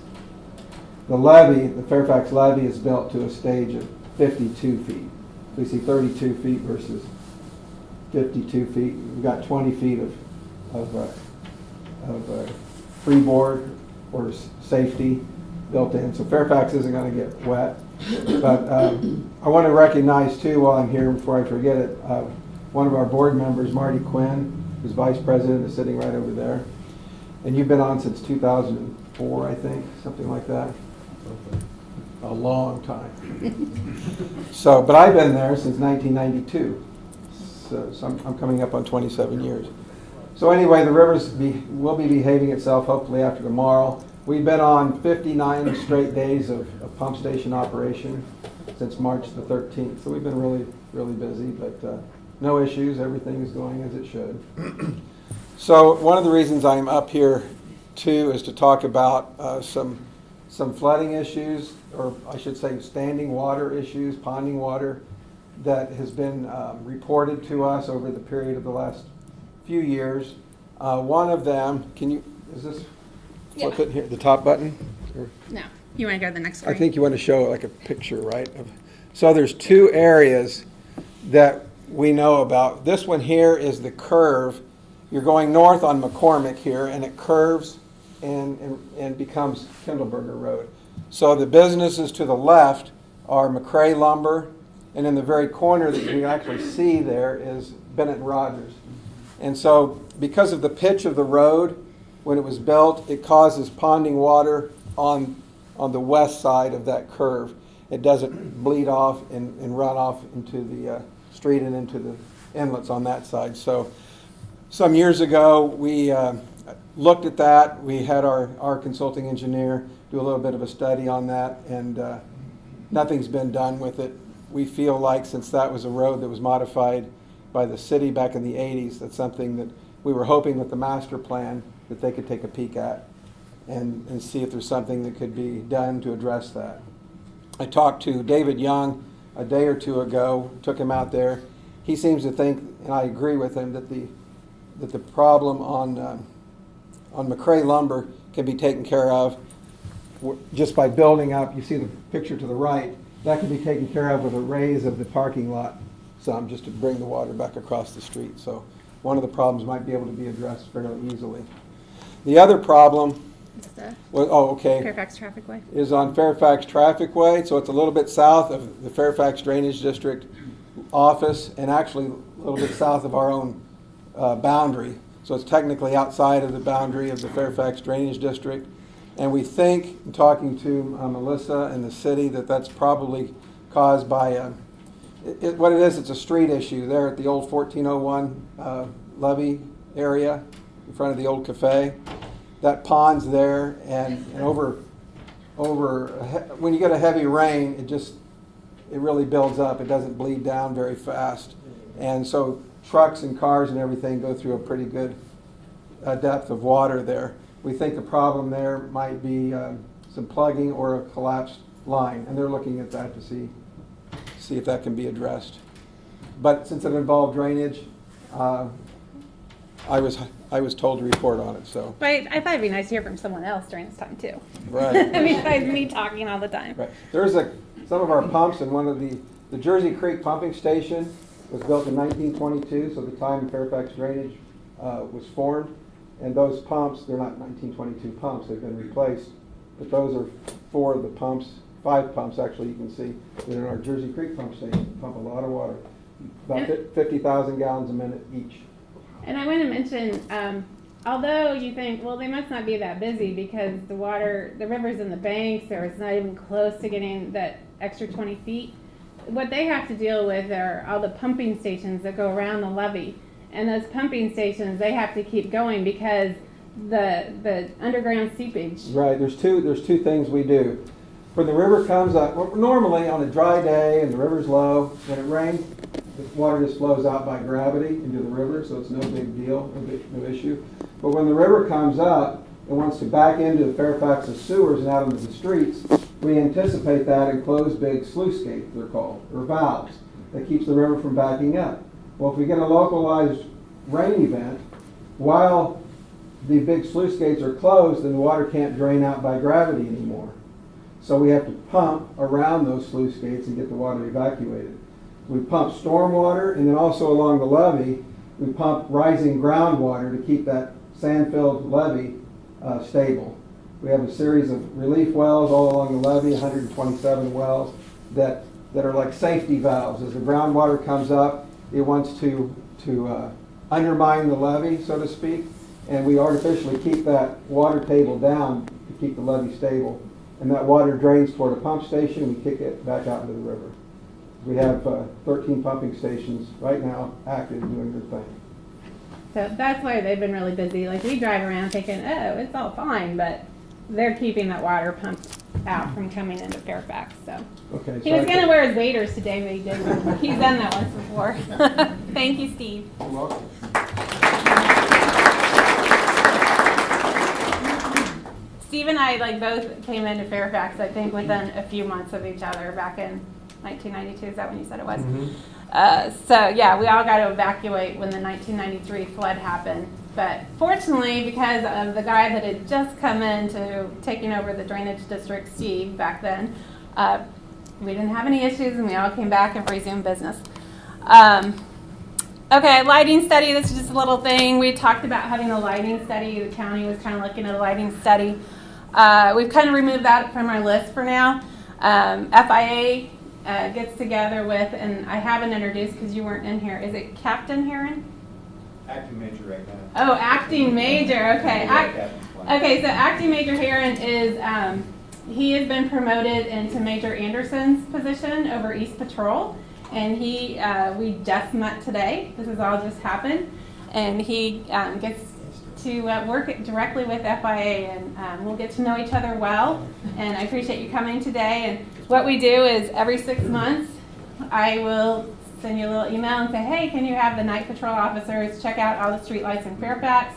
The levee, the Fairfax levee, is built to a stage of 52 feet. So you see 32 feet versus 52 feet. We've got 20 feet of freeboard or safety built in. So Fairfax isn't going to get wet. But I want to recognize too, while I'm here, before I forget it, one of our board members, Marty Quinn, who's vice president, is sitting right over there. And you've been on since 2004, I think, something like that. A long time. So, but I've been there since 1992. So I'm coming up on 27 years. So anyway, the rivers will be behaving itself hopefully after tomorrow. We've been on 59 straight days of pump station operation since March the 13th. So we've been really, really busy, but no issues. Everything is going as it should. So one of the reasons I'm up here too is to talk about some flooding issues, or I should say standing water issues, ponding water, that has been reported to us over the period of the last few years. One of them, is this flip it here, the top button? Or? No. You want to go to the next screen? I think you want to show like a picture, right? So there's two areas that we know about. This one here is the curve. You're going north on McCormick here, and it curves and becomes Kindleberger Road. So the businesses to the left are McCrae Lumber, and in the very corner that you can actually see there is Bennett and Rogers. And so because of the pitch of the road, when it was built, it causes ponding water on the west side of that curve. It doesn't bleed off and run off into the street and into the inlets on that side. So some years ago, we looked at that. We had our consulting engineer do a little bit of a study on that, and nothing's been done with it. We feel like since that was a road that was modified by the city back in the 80s, that's something that we were hoping with the master plan that they could take a peek at and see if there's something that could be done to address that. I talked to David Young a day or two ago, took him out there. He seems to think, and I agree with him, that the problem on McCrae Lumber can be taken care of just by building up. You see the picture to the right. That can be taken care of with a raise of the parking lot some, just to bring the water back across the street. So one of the problems might be able to be addressed fairly easily. The other problem Fairfax Traffic Way. is on Fairfax Traffic Way. So it's a little bit south of the Fairfax Drainage District office, and actually a little bit south of our own boundary. So it's technically outside of the boundary of the Fairfax Drainage District. And we think, in talking to Melissa and the city, that that's probably caused by, what it is, it's a street issue there at the old 1401 levee area in front of the old cafe. That pond's there, and when you get a heavy rain, it really builds up. It doesn't bleed down very fast. And so trucks and cars and everything go through a pretty good depth of water there. We think the problem there might be some plugging or a collapsed line, and they're looking at that to see if that can be addressed. But since it involved drainage, I was told to report on it. So. But I thought it'd be nice to hear from someone else during this time too. Right. Besides me talking all the time. Right. There's some of our pumps, and one of the Jersey Creek pumping station was built in 1922, so the time Fairfax Drainage was formed. And those pumps, they're not 1922 pumps, they've been replaced, but those are 4 of the pumps, 5 pumps actually, you can see, that are in our Jersey Creek pump station, pump a lot of water, about 50,000 gallons a minute each. And I want to mention, although you think, well, they must not be that busy because the river's in the banks, or it's not even close to getting that extra 20 feet, what they have to deal with are all the pumping stations that go around the levee. And those pumping stations, they have to keep going because the underground seepage. Right. There's two things we do. When the river comes up, normally on a dry day and the river's low, when it rains, the water just flows out by gravity into the river, so it's no big deal, no issue. But when the river comes up and wants to back into Fairfax's sewers and out into the streets, we anticipate that and close big sluice gates, they're called, or valves, that keeps the river from backing up. Well, if we get a localized rain event, while the big sluice gates are closed and the water can't drain out by gravity anymore. So we have to pump around those sluice gates and get the water evacuated. We pump storm water, and then also along the levee, we pump rising groundwater to keep that sand-filled levee stable. We have a series of relief wells all along the levee, 127 wells, that are like safety valves. As the groundwater comes up, it wants to undermine the levee, so to speak, and we artificially keep that water table down to keep the levee stable. And that water drains toward a pump station, and we kick it back out into the river. We have 13 pumping stations right now active doing their thing. So that's why they've been really busy. Like, we drive around thinking, oh, it's all fine, but they're keeping that water pumped out from coming into Fairfax. So Okay, he was going to wear his waders today, but he didn't. He's done that once before. Thank you, Steve. You're welcome. Steve and I both came into Fairfax, I think, within a few months of each other back in 1992. Is that when you said it was? Mm-hmm. So yeah, we all got to evacuate when the 1993 flood happened. But fortunately, because of the guy that had just come in to taking over the drainage district, Steve, back then, we didn't have any issues, and we all came back and resumed business. Okay, lighting study, this is just a little thing. We talked about having a lighting study. The county was kind of looking at a lighting study. We've kind of removed that from our list for now. FIA gets together with, and I haven't introduced because you weren't in here. Is it Captain Heron? Acting major right now. Oh, acting major. Okay. Okay, so acting major Heron is, he has been promoted into Major Anderson's position over East Patrol. And we just met today. This has all just happened. And he gets to work directly with FIA, and we'll get to know each other well. And I appreciate you coming today. And what we do is every 6 months, I will send you a little email and say, hey, can you have the night patrol officers check out all the streetlights in Fairfax?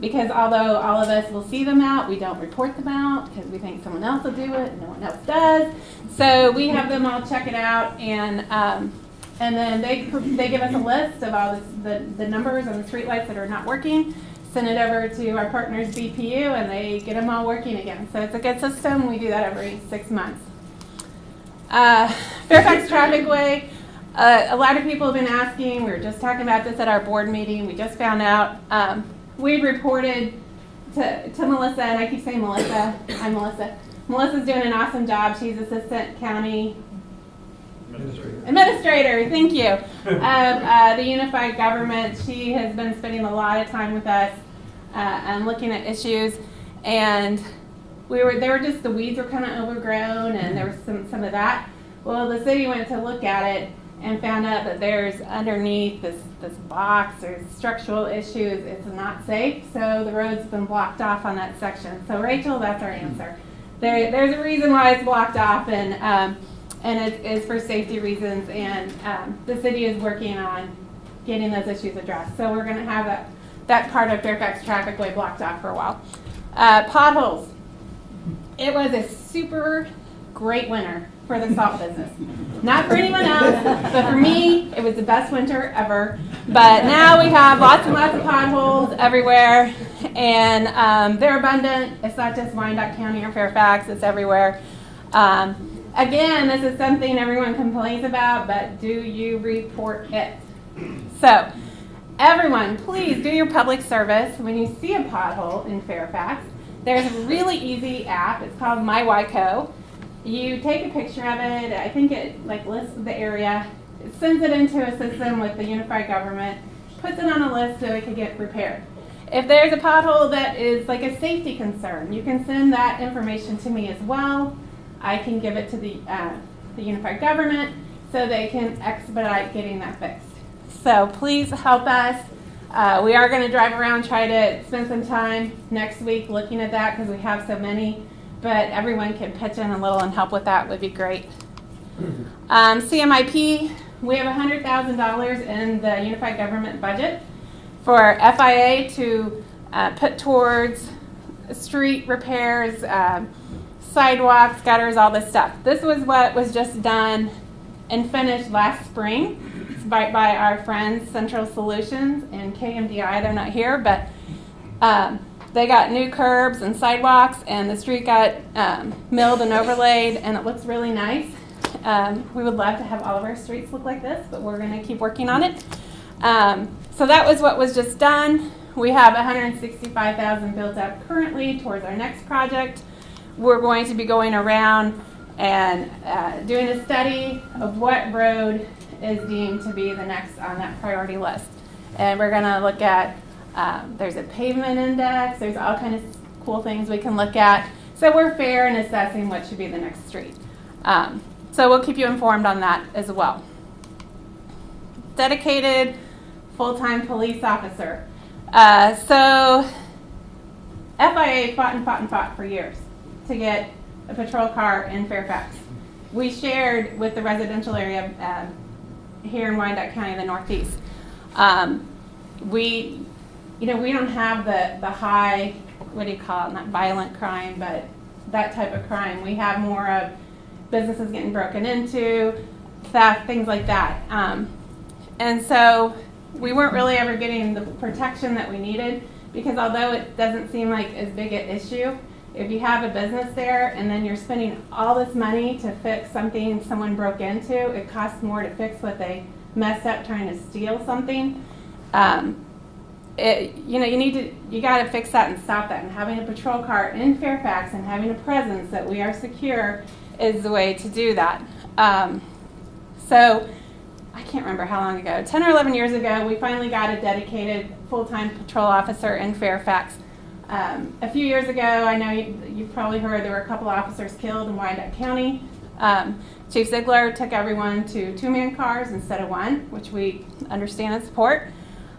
Because although all of us will see them out, we don't report them out because we think someone else will do it and no one else does. So we have them all check it out, and then they give us a list of all the numbers on the streetlights that are not working, send it over to our partners BPU, and they get them all working again. So it's a good system. We do that every 6 months. Fairfax Traffic Way. A lot of people have been asking. We were just talking about this at our board meeting. We just found out. We reported to Melissa, and I keep saying Melissa. I'm Melissa. Melissa's doing an awesome job. She's Assistant County Administrator, thank you, of the Unified Government. She has been spending a lot of time with us and looking at issues. And the weeds were kind of overgrown, and there was some of that. Well, the city went to look at it and found out that there's underneath this box, there's structural issues. It's not safe, so the road's been blocked off on that section. So Rachel, that's our answer. There's a reason why it's blocked off, and it is for safety reasons, and the city is working on getting those issues addressed. So we're going to have that part of Fairfax Traffic Way blocked off for a while. Potholes. It was a super great winter for the salt business. Not for anyone else, but for me, it was the best winter ever. But now we have lots and lots of potholes everywhere, and they're abundant. It's not just Wyandotte County or Fairfax, it's everywhere. Again, this is something everyone complains about, but do you report it? So, everyone, please do your public service. When you see a pothole in Fairfax, there's a really easy app. It's called MyWyco. You take a picture of it. I think it lists the area. It sends it into a system with the Unified Government, puts it on a list so it can get repaired. If there's a pothole that is like a safety concern, you can send that information to me as well. I can give it to the Unified Government so they can expedite getting that fixed. So please help us. We are going to drive around, try to spend some time next week looking at that because we have so many. But everyone can pitch in a little and help with that would be great. CMIP, we have $100,000 in the Unified Government budget for FIA to put towards street repairs, sidewalks, gutters, all this stuff. This was what was just done and finished last spring. by our friends Central Solutions and KMDI. They're not here, but they got new curbs and sidewalks, and the street got milled and overlaid, and it looks really nice. We would love to have all of our streets look like this, but we're going to keep working on it. So that was what was just done. We have $165,000 built up currently towards our next project. We're going to be going around and doing a study of what road is deemed to be the next on that priority list. And we're going to look at, there's a pavement index, there's all kinds of cool things we can look at. So we're fair in assessing what should be the next street. So we'll keep you informed on that as well. Dedicated full-time police officer. So FIA fought for years to get a patrol car in Fairfax. We shared with the residential area here in Wyandotte County, the Northeast. We don't have the high, what do you call it, not violent crime, but that type of crime. We have more of businesses getting broken into, theft, things like that. And so we weren't really ever getting the protection that we needed, because although it doesn't seem like as big an issue, if you have a business there and then you're spending all this money to fix something someone broke into, it costs more to fix what they messed up trying to steal something. You got to fix that and stop that. And having a patrol car in Fairfax and having a presence that we are secure is the way to do that. So I can't remember how long ago, 10 or 11 years ago, we finally got a dedicated full-time patrol officer in Fairfax. A few years ago, I know you've probably heard there were a couple officers killed in Wyandotte County. Chief Ziegler took everyone to 2-man cars instead of 1, which we understand and support.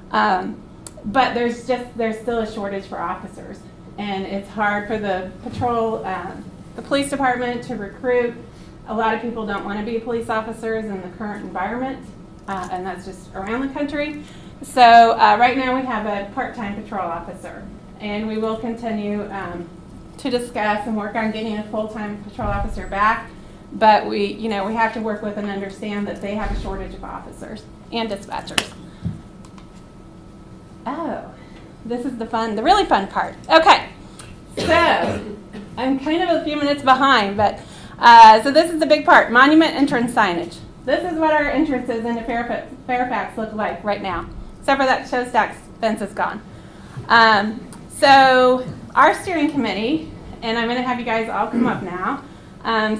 But there's still a shortage for officers, and it's hard for the police department to recruit. A lot of people don't want to be police officers in the current environment, and that's just around the country. So right now we have a part-time patrol officer, and we will continue to discuss and work on getting a full-time patrol officer back. But we have to work with and understand that they have a shortage of officers and dispatchers. Oh, this is the really fun part. Okay, so I'm kind of a few minutes behind, but so this is the big part: monument entrance signage. This is what our entrances into Fairfax look like right now, except for that show stack fence is gone. So our steering committee, and I'm going to have you guys all come up now.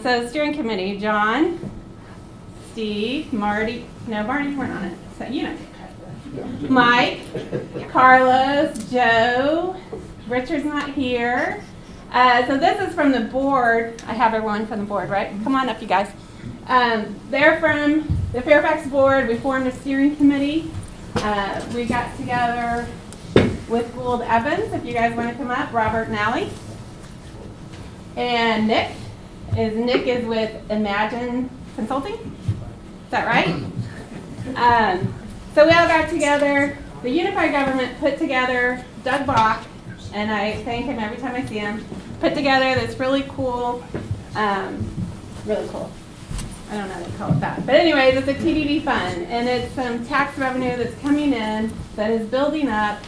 So steering committee: John, Steve, Marty. No, Marty, we're on it. So you know. Mike, Carlos, Joe, Richard's not here. So this is from the board. I have everyone from the board, right? Come on up, you guys. They're from the Fairfax board. We formed a steering committee. We got together with Gould Evans, if you guys want to come up, Robert and Allie. And Nick is with Imagine Consulting. Is that right? So we all got together. The Unified Government put together, Doug Bach, and I thank him every time I see him, put together this really cool. I don't know how to call it that. But anyways, it's a TDD fund, and it's some tax revenue that's coming in that is building up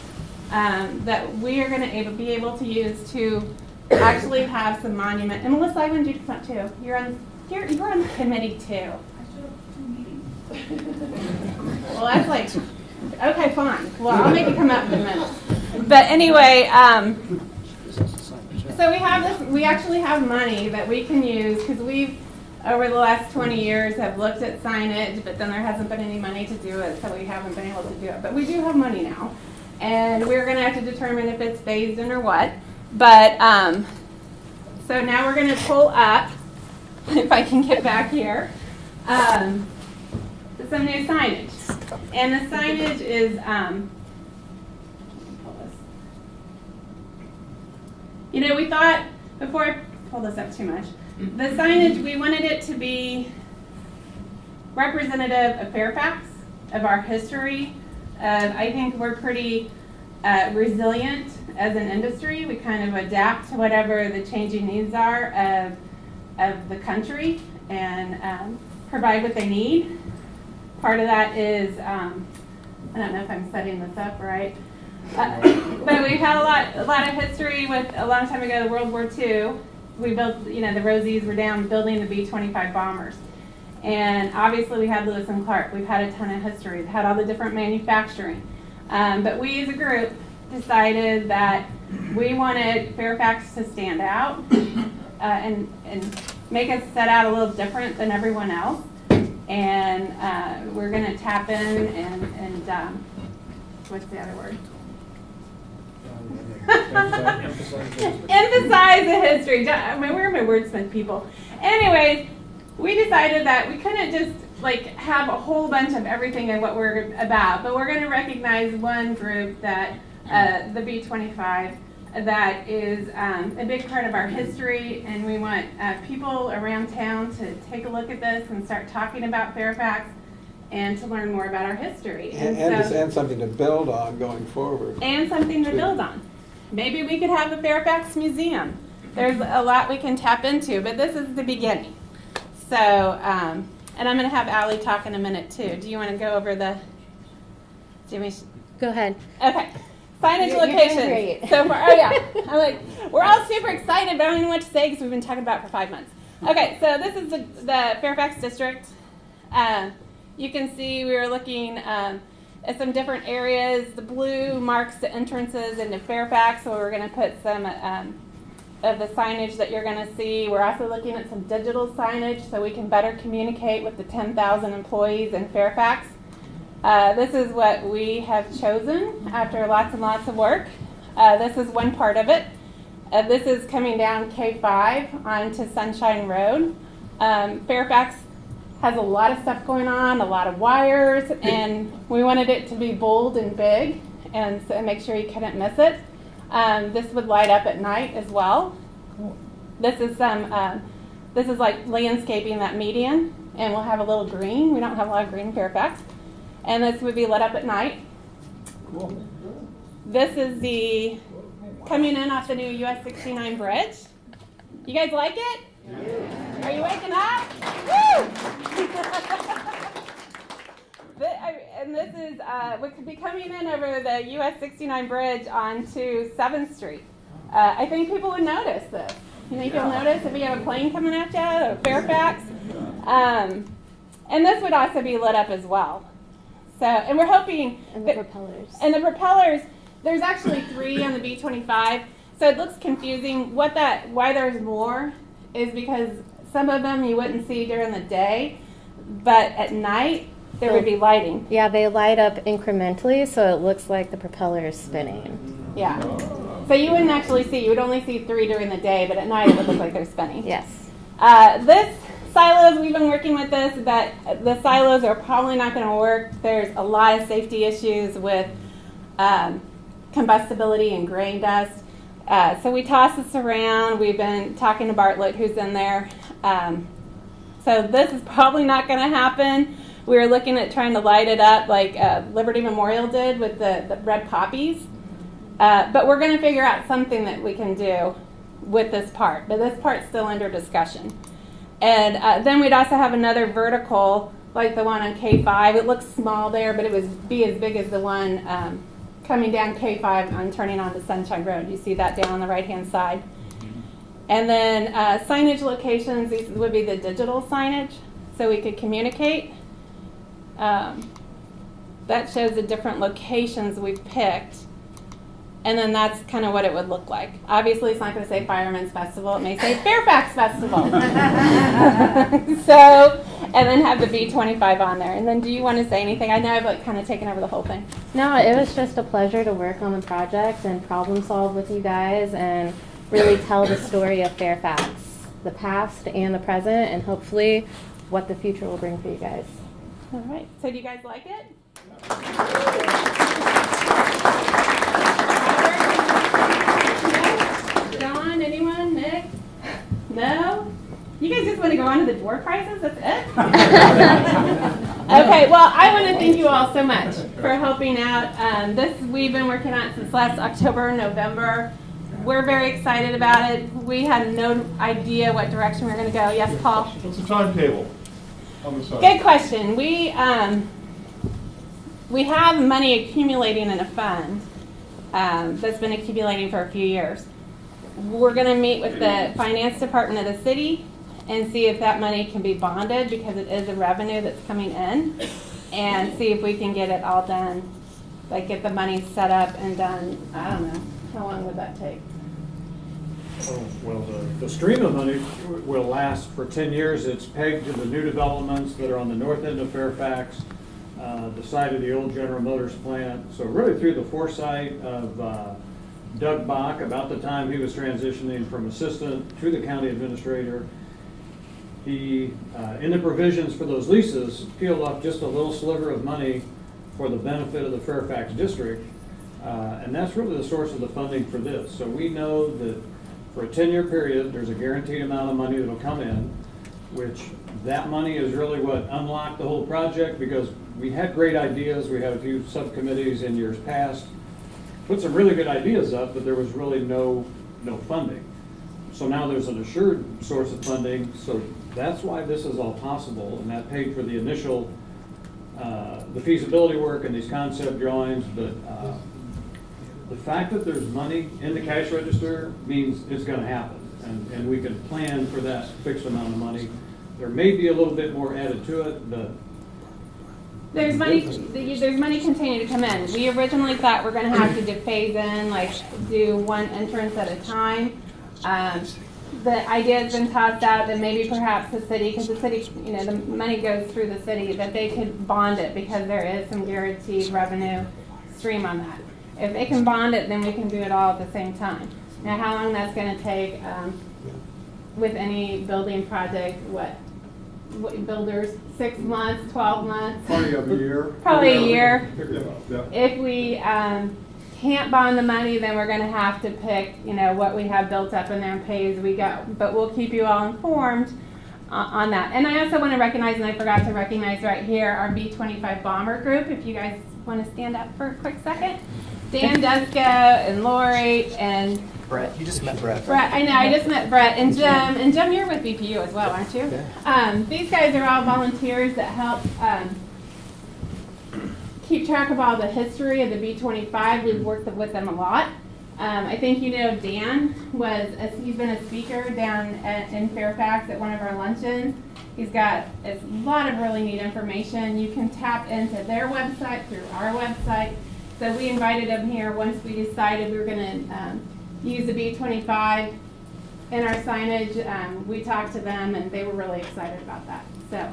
that we are going to be able to use to actually have some monument. And Melissa, I wanted you to come up too. You're on the committee too. Well, that's like, okay, fine. Well, I'll make you come up in a minute. But anyway, so we have this. We actually have money that we can use because we've, over the last 20 years, have looked at signage, but then there hasn't been any money to do it, so we haven't been able to do it. But we do have money now, and we're going to have to determine if it's phased in or what. But so now we're going to pull up, if I can get back here. Some new signage, and the signage is we thought, before I pull this up too much, the signage, we wanted it to be representative of Fairfax, of our history. I think we're pretty resilient as an industry. We kind of adapt to whatever the changing needs are of the country and provide what they need. Part of that is, I don't know if I'm setting this up right, but we've had a lot of history with, a long time ago, World War II. We built, the Rosies were down building the B-25 bombers. And obviously we had Lewis and Clark. We've had a ton of history. We've had all the different manufacturing. But we as a group decided that we wanted Fairfax to stand out and make us set out a little different than everyone else. And we're going to tap in and what's the other word? Emphasize the history. We're my wordsmith people. Anyways, we decided that we couldn't just have a whole bunch of everything and what we're about, but we're going to recognize one group that the B-25 that is a big part of our history, and we want people around town to take a look at this and start talking about Fairfax and to learn more about our history. And something to build on going forward. And something to build on. Maybe we could have a Fairfax museum. There's a lot we can tap into, but this is the beginning. So, and I'm going to have Allie talk in a minute too. Do you want to go over the? Go ahead. Okay. Signage locations. Great. So far, oh yeah. We're all super excited, but I don't know what to say because we've been talking about it for 5 months. Okay, so this is the Fairfax district. You can see we were looking at some different areas. The blue marks the entrances into Fairfax, so we're going to put some of the signage that you're going to see. We're also looking at some digital signage so we can better communicate with the 10,000 employees in Fairfax. This is what we have chosen after lots and lots of work. This is one part of it. This is coming down K5 onto Sunshine Road. Fairfax has a lot of stuff going on, a lot of wires, and we wanted it to be bold and big and so make sure you couldn't miss it. This would light up at night as well. This is like landscaping that median, and we'll have a little green. We don't have a lot of green in Fairfax. And this would be lit up at night. Cool. This is the coming in off the new US 69 bridge. You guys like it? Yeah. Are you waking up? Woo! And this is, we could be coming in over the US 69 bridge onto 7th Street. I think people would notice this. You think you'll notice if you have a plane coming at you, or Fairfax? And this would also be lit up as well. So, and we're hoping. And the propellers. And the propellers, there's actually 3 on the B-25. So it looks confusing. Why there's more is because some of them you wouldn't see during the day, but at night there would be lighting. Yeah, they light up incrementally, so it looks like the propeller is spinning. Yeah. So you wouldn't actually see. You would only see 3 during the day, but at night it would look like they're spinning. Yes. This silos, we've been working with this, but the silos are probably not going to work. There's a lot of safety issues with combustibility and grain dust. So we toss this around. We've been talking to Bartlett, who's in there. So this is probably not going to happen. We were looking at trying to light it up like Liberty Memorial did with the red poppies. But we're going to figure out something that we can do with this part. But this part's still under discussion. And then we'd also have another vertical, like the one on K5. It looks small there, but it would be as big as the one coming down K5 and turning onto Sunshine Road. You see that down on the right-hand side. And then signage locations, these would be the digital signage, so we could communicate. That shows the different locations we've picked. And then that's kind of what it would look like. Obviously, it's not going to say Fireman's Festival. It may say Fairfax Festival. So, and then have the B-25 on there. And then do you want to say anything? I know I've kind of taken over the whole thing. No, it was just a pleasure to work on the project and problem solve with you guys and really tell the story of Fairfax, the past and the present, and hopefully what the future will bring for you guys. All right. So do you guys like it? John, anyone? Nick? No? You guys just want to go on to the door prizes? That's it? Okay, well, I want to thank you all so much for helping out. This we've been working on it since last October, November. We're very excited about it. We had no idea what direction we were going to go. Yes, Paul? What's the timetable? Good question. We have money accumulating in a fund that's been accumulating for a few years. We're going to meet with the finance department of the city and see if that money can be bonded, because it is a revenue that's coming in, and see if we can get it all done, like get the money set up and done. I don't know. How long would that take? Well, the stream of money will last for 10 years. It's pegged to the new developments that are on the north end of Fairfax, the site of the old General Motors plant. So really through the foresight of Doug Bach, about the time he was transitioning from assistant to the county administrator, he, in the provisions for those leases, peeled off just a little sliver of money for the benefit of the Fairfax district. And that's really the source of the funding for this. So we know that for a 10-year period, there's a guaranteed amount of money that'll come in, which that money is really what unlocked the whole project, because we had great ideas. We had a few subcommittees in years past, put some really good ideas up, but there was really no funding. So now there's an assured source of funding, so that's why this is all possible, and that paid for the initial, the feasibility work and these concept drawings, but the fact that there's money in the cash register means it's going to happen, and we can plan for that fixed amount of money. There may be a little bit more added to it, but there's money continuing to come in. We originally thought we're going to have to phase in, like do one entrance at a time. The idea has been tossed out that maybe perhaps the city, because the city, the money goes through the city, that they could bond it, because there is some guaranteed revenue stream on that. If they can bond it, then we can do it all at the same time. Now, how long that's going to take with any building project, what builders, 6 months, 12 months? Probably a year. Probably a year. Yeah. If we can't bond the money, then we're going to have to pick, what we have built up in there and pay as we go. But we'll keep you all informed on that. And I also want to recognize, and I forgot to recognize right here, our B-25 bomber group. If you guys want to stand up for a quick second. Dan Dusko and Lori and Brett, you just met Brett. Brett, I know, I just met Brett and Jim. And Jim, you're with BPU as well, aren't you? These guys are all volunteers that help keep track of all the history of the B-25. We've worked with them a lot. I think Dan he's been a speaker down in Fairfax at one of our luncheons. He's got a lot of really neat information. You can tap into their website through our website. So we invited them here once we decided we were going to use the B-25 in our signage. We talked to them, and they were really excited about that. So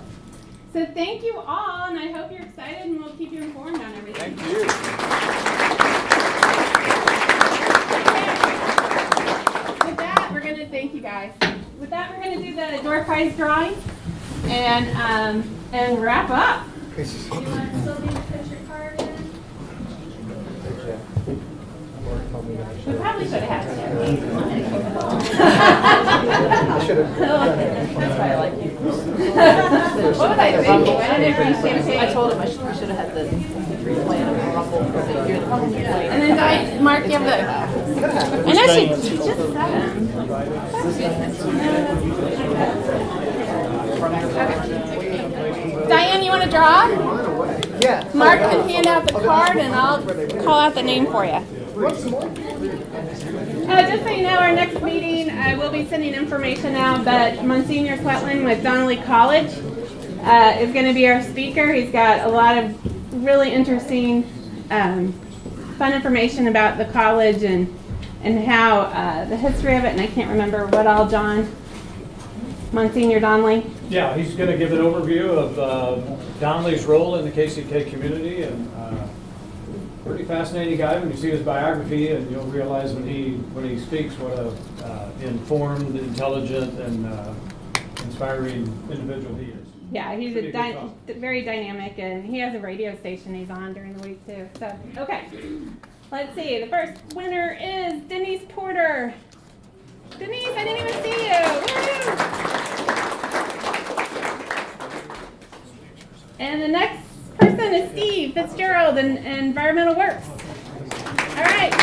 thank you all, and I hope you're excited, and we'll keep you informed on everything. Thank you. With that, we're going to thank you guys. With that, we're going to do the door prize drawing and wrap up. You want to still do the picture card in? We probably should have had it. I should have. That's why I like you. What was I thinking? I told him we should have had the plan of Rumble. And then Mark, you have the. I know she just said them. Diane, you want to draw? Yeah. Mark can hand out the card, and I'll call out the name for you. Just so you know, our next meeting, we'll be sending information out, but Monsignor Swetland with Donnelly College is going to be our speaker. He's got a lot of really interesting, fun information about the college and how the history of it, and I can't remember what all, John, Monsignor Donnelly. Yeah, he's going to give an overview of Donnelly's role in the KCK community, and pretty fascinating guy when you see his biography, and you'll realize when he speaks what a informed, intelligent, and inspiring individual he is. Yeah, he's very dynamic, and he has a radio station he's on during the week too. So, okay, let's see. The first winner is Denise Porter. Denise, I didn't even see you. And the next person is Steve Fitzgerald in Environmental Works. All right.